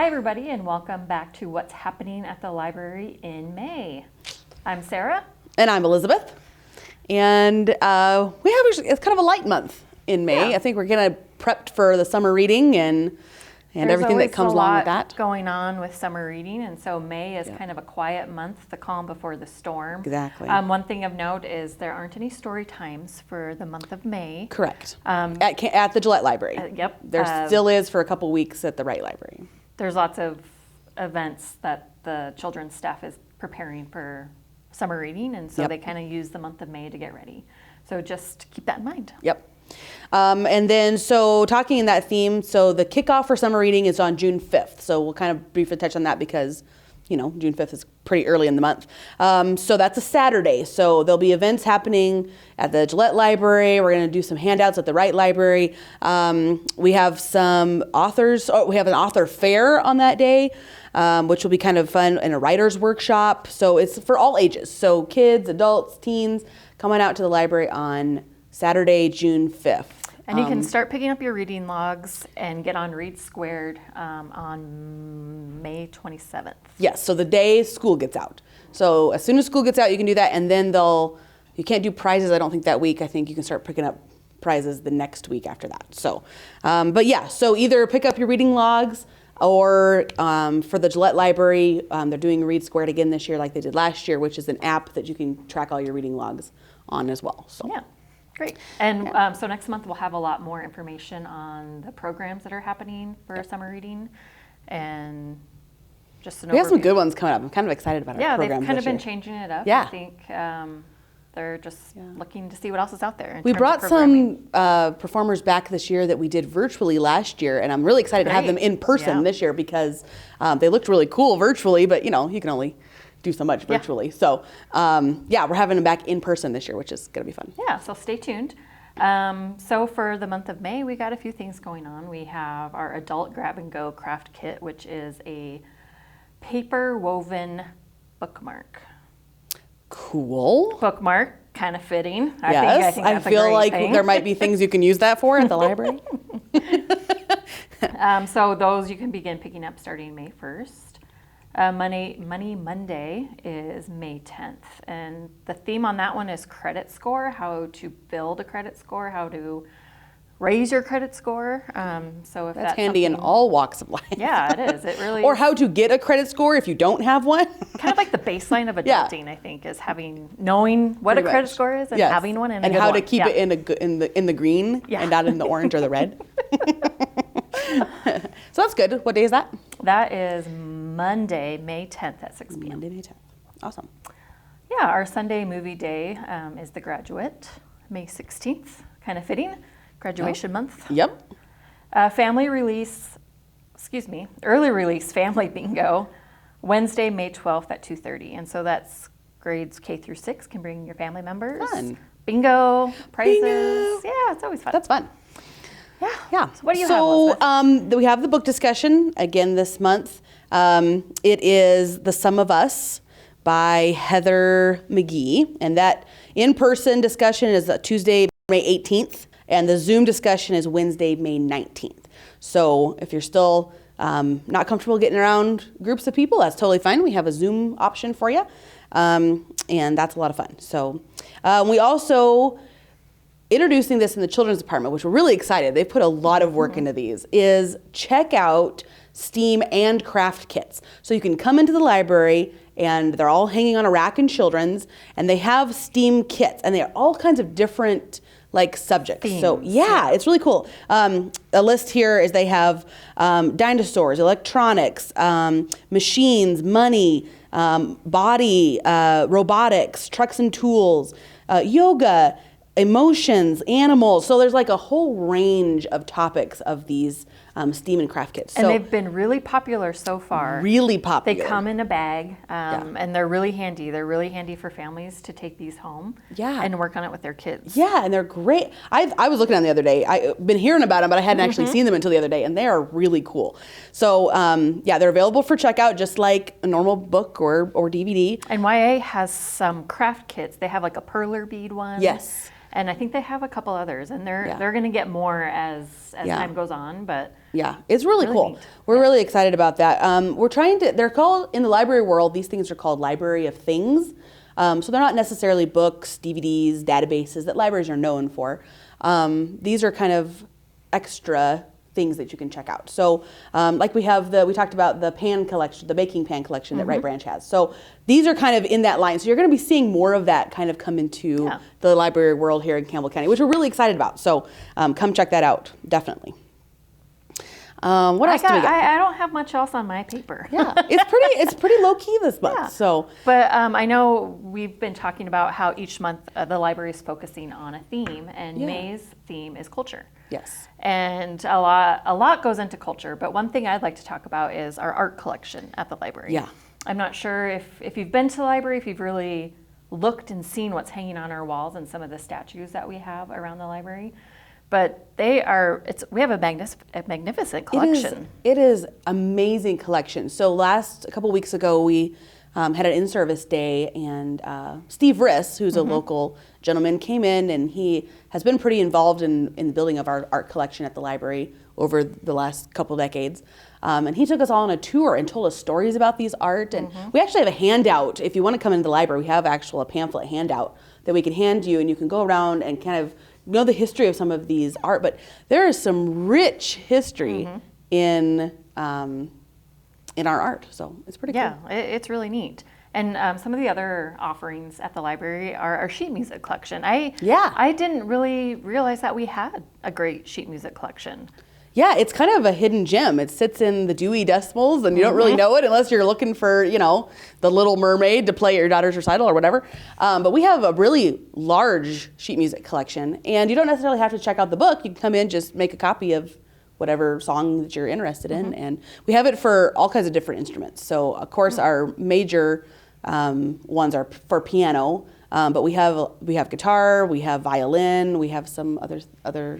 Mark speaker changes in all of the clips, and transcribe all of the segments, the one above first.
Speaker 1: Hi everybody, and welcome back to What's Happening at the Library in May. I'm Sarah.
Speaker 2: And I'm Elizabeth. And it's kind of a light month in May.
Speaker 1: Yeah.
Speaker 2: I think we're getting prepped for the summer reading and everything that comes along with that.
Speaker 1: There's going on with summer reading, and so May is kind of a quiet month, the calm before the storm.
Speaker 2: Exactly.
Speaker 1: One thing of note is there aren't any story times for the month of May.
Speaker 2: Correct. At the Gillette Library.
Speaker 1: Yep.
Speaker 2: There still is for a couple weeks at the Wright Library.
Speaker 1: There's lots of events that the children's staff is preparing for summer reading, and so they kind of use the month of May to get ready. So just keep that in mind.
Speaker 2: Yep. And then, so talking in that theme, so the kickoff for summer reading is on June 5th. So we'll kind of briefly touch on that because, you know, June 5th is pretty early in the month. So that's a Saturday. So there'll be events happening at the Gillette Library. We're going to do some handouts at the Wright Library. We have some authors, we have an author fair on that day, which will be kind of fun, and a writer's workshop. So it's for all ages. So kids, adults, teens, coming out to the library on Saturday, June 5th.
Speaker 1: And you can start picking up your reading logs and get on Read Squared on May 27th.
Speaker 2: Yes, so the day school gets out. So as soon as school gets out, you can do that, and then you can't do prizes, I don't think, that week. I think you can start picking up prizes the next week after that. So, but yeah, so either pick up your reading logs, or for the Gillette Library, they're doing Read Squared again this year like they did last year, which is an app that you can track all your reading logs on as well. So.
Speaker 1: Yeah. Great. And so next month we'll have a lot more information on the programs that are happening for summer reading, and just an overview.
Speaker 2: We have some good ones coming up. I'm kind of excited about our programs.
Speaker 1: Yeah, they've kind of been
Speaker 2: year.
Speaker 1: changing it up.
Speaker 2: Yeah.
Speaker 1: I think they're just looking to see what else is out there.
Speaker 2: We brought some performers back this year that we did virtually last year, and I'm really excited to have them in person this year because they looked really cool virtually, but you know, you can only do so much virtually. So we're having them back in person this year, which is going to be fun.
Speaker 1: Yeah, so stay tuned. So for the month of May, we got a few things going on. We have our adult grab and go craft kit, which is a paper woven bookmark.
Speaker 2: Cool.
Speaker 1: Bookmark, kind of fitting.
Speaker 2: I
Speaker 1: think that's
Speaker 2: feel
Speaker 1: a great
Speaker 2: like
Speaker 1: thing.
Speaker 2: there might be things you can use that for at the library.
Speaker 1: So those you can begin picking up starting May 1st. Money Monday is May 10th, and the theme on that one is credit score, how to build a credit score, how to raise your credit score. So if that's
Speaker 2: handy in all walks of life.
Speaker 1: Yeah, it is. It really
Speaker 2: Or how to get a credit score if you don't have one.
Speaker 1: Kind of like the baseline of adulting, I think, is knowing what
Speaker 2: Pretty
Speaker 1: a credit
Speaker 2: much.
Speaker 1: score is and
Speaker 2: Yes.
Speaker 1: having one and
Speaker 2: how
Speaker 1: a good
Speaker 2: to
Speaker 1: one.
Speaker 2: keep it in the green and not in the orange or the red. So that's good. What day is that?
Speaker 1: That is Monday, May 10th at 6 p.m.
Speaker 2: Monday, May 10th. Awesome.
Speaker 1: Yeah, our Sunday movie day is The Graduate, May 16th. Kind of fitting. Graduation month.
Speaker 2: Yep.
Speaker 1: Early release family bingo, Wednesday, May 12th at 2:30. And so that's grades K through 6 can bring your family members.
Speaker 2: Fun.
Speaker 1: Bingo, prizes.
Speaker 2: Bingo.
Speaker 1: Yeah, it's always fun.
Speaker 2: That's fun.
Speaker 1: Yeah. So what do you have, Elizabeth?
Speaker 2: We have the book discussion again this month. It is The Sum of Us by Heather McGee. And that in-person discussion is Tuesday, May 18th. And the Zoom discussion is Wednesday, May 19th. So if you're still not comfortable getting around groups of people, that's totally fine. We have a Zoom option for you. And that's a lot of fun. So we also, introducing this in the children's department, which we're really excited, they put a lot of work into these, is check out STEAM and craft kits. So you can come into the library and they're all hanging on a rack in children's, and they have STEAM kits, and they're all kinds of different subjects.
Speaker 1: Themes.
Speaker 2: So it's really cool. A list here is they have dinosaurs, electronics, machines, money, body, robotics, trucks and tools, yoga, emotions, animals. So there's like a whole range of topics of these STEAM and craft kits.
Speaker 1: And they've been really popular so far.
Speaker 2: Really popular.
Speaker 1: They come in a bag, and they're really handy. They're really handy for families to take these home and work on it with their kids.
Speaker 2: Yeah, and they're great. I was looking at them the other day. I've been hearing about them, but I hadn't actually seen them until the other day, and they are really cool. So, they're available for checkout just like a normal book or DVD.
Speaker 1: And YA has some craft kits. They have like a perler bead one.
Speaker 2: Yes.
Speaker 1: And I think they have a couple others, and
Speaker 2: Yeah.
Speaker 1: they're going to get more as
Speaker 2: Yeah.
Speaker 1: time goes on. But
Speaker 2: Yeah, it's really cool.
Speaker 1: neat.
Speaker 2: We're really excited about that. We're trying to, they're called, in the library world, these things are called library of things. So they're not necessarily books, DVDs, databases that libraries are known for. These are kind of extra things that you can check out. So like we talked about the pan collection, the baking pan collection that Wright Branch has. So these are kind of in that line. So you're going to be seeing more of that kind of come into the library world here in Campbell County, which we're really excited about. So come check that out, definitely. What else do we got?
Speaker 1: I don't have much else on my paper.
Speaker 2: Yeah, it's pretty low key this month.
Speaker 1: Yeah.
Speaker 2: So,
Speaker 1: but I know we've been talking about how each month the library is focusing on a theme, and May's theme is culture.
Speaker 2: yes,
Speaker 1: And a lot goes into culture, but one thing I'd like to talk about is our art collection at the library.
Speaker 2: Yeah.
Speaker 1: I'm not sure if you've been to the library, if you've really looked and seen what's hanging on our walls and some of the statues that we have around the library, but we have a magnificent collection.
Speaker 2: It is amazing collection. So a couple weeks ago, we had an in-service day, and Steve Riss, who's a local gentleman, came in, and he has been pretty involved in the building of our art collection at the library over the last couple decades. And he took us all on a tour and told us stories about these art. And we actually have a handout. If you want to come into the library, we have a pamphlet handout that we can hand you, and you can go around and kind of know the history of some of these art. But there is some rich history in our art, so it's pretty cool.
Speaker 1: Yeah, it's really neat. And some of the other offerings at the library are our sheet music collection. I didn't really realize that we had a great sheet music collection.
Speaker 2: Yeah, it's kind of a hidden gem. It sits in the Dewey Decimals, and you don't really know it unless you're looking for, the Little Mermaid to play at your daughter's recital or whatever. But we have a really large sheet music collection, and you don't necessarily have to check out the book. You can come in, just make a copy of whatever song that you're interested in, and we have it for all kinds of different instruments. So, of course, our major ones are for piano, but we have guitar, we have violin, we have some other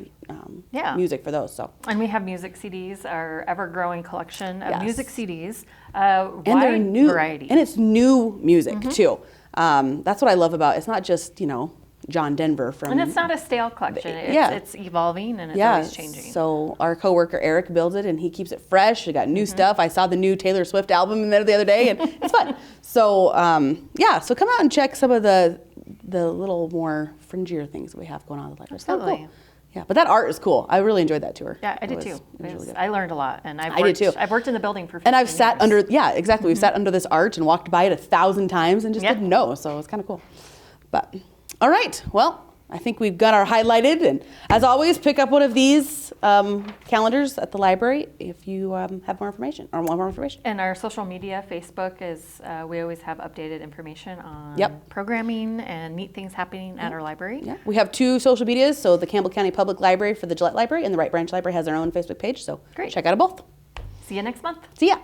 Speaker 2: music for those. So,
Speaker 1: and we have music CDs, our ever-growing collection of music CDs,
Speaker 2: and they're new,
Speaker 1: variety,
Speaker 2: and it's new music too. That's what I love about it. It's not just John Denver from,
Speaker 1: and it's not a stale collection. It's evolving, and it's always changing.
Speaker 2: So our coworker Eric builds it, and he keeps it fresh. We got new stuff. I saw the new Taylor Swift album in there the other day, and it's fun. So so come out and check some of the little more fringier things that we have going on at the library.
Speaker 1: Absolutely.
Speaker 2: Cool. Yeah, but that art is cool. I really enjoyed that tour.
Speaker 1: Yeah, I did too.
Speaker 2: Really good.
Speaker 1: I learned a lot, and
Speaker 2: I did too.
Speaker 1: I've worked in the building for 15
Speaker 2: and I've sat
Speaker 1: years.
Speaker 2: under, exactly. We've sat under this art and walked by it 1,000 times and just didn't know. So it's kind of cool. But all right, well, I think we've got our highlighted, and as always, pick up one of these calendars at the library if you have more information or want more information.
Speaker 1: And our social media, Facebook, is we always have updated information on programming and neat things happening at our library.
Speaker 2: Yeah, we have 2 social medias, so the Campbell County Public Library for the Gillette Library, and the Wright Branch Library has their own Facebook page, so check out both.
Speaker 1: See you next month.
Speaker 2: See ya.